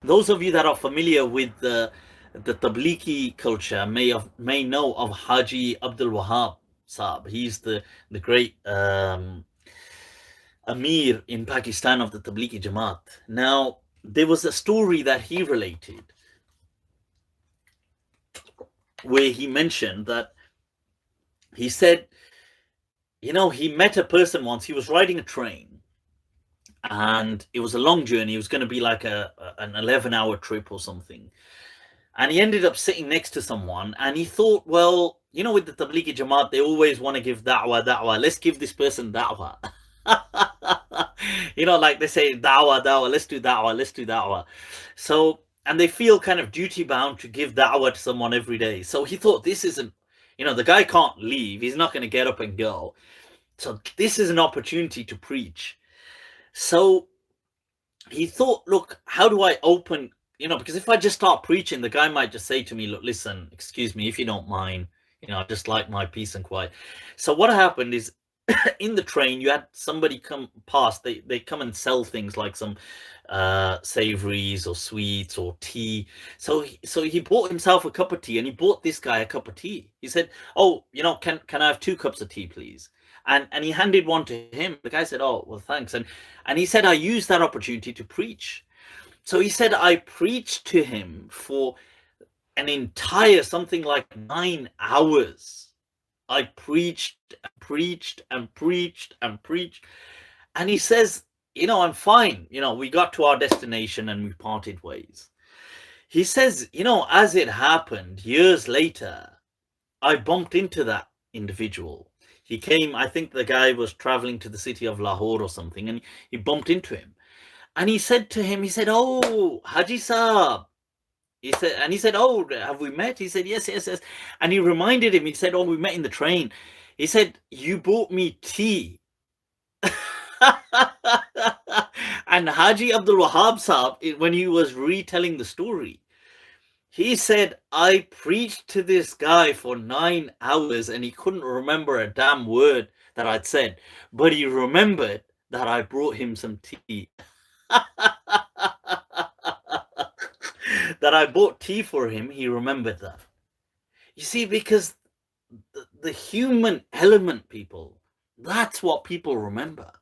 those of you that are familiar with the Tablighi culture may know of Haji Abdul Wahab Saab. He's the great Amir in Pakistan of the Tablighi Jamat. Now, there was a story that he related where he mentioned that he said, he met a person once. He was riding a train, and it was a long journey. It was going to be like an 11-hour trip or something. And he ended up sitting next to someone, and he thought, well, with the Tablighi Jamaat, they always want to give da'wah. Let's give this person da'wah. Like they say, da'wah, let's do da'wah. So, and they feel kind of duty bound to give da'wah to someone every day. So he thought, this isn't, the guy can't leave. He's not going to get up and go. So this is an opportunity to preach. So he thought, look, how do I open, because if I just start preaching, the guy might just say to me, look, listen, excuse me, if you don't mind, I just like my peace and quiet. So what happened is, in the train, you had somebody come past. They come and sell things like some savories or sweets or tea. So he bought himself a cup of tea, and he bought this guy a cup of tea. He said, oh, can I have 2 cups of tea, please? And he handed one to him. The guy said, oh, well, thanks. And he said, I used that opportunity to preach. So he said, I preached to him for an entire, something like 9 hours. I preached and preached. And he says, I'm fine. We got to our destination and we parted ways. He says, as it happened, years later, I bumped into that individual. He came, I think the guy was traveling to the city of Lahore or something, and he bumped into him. And he said to him, oh, Haji Saab. He said, oh, have we met? He said, yes. And he reminded him, he said, oh, we met in the train. He said, you bought me tea. And Haji Abdul Wahab Saab, when he was retelling the story, he said, I preached to this guy for 9 hours and he couldn't remember a damn word that I'd said, but he remembered that I brought him some tea. That I bought tea for him, he remembered that. You see, because the human element, people, that's what people remember.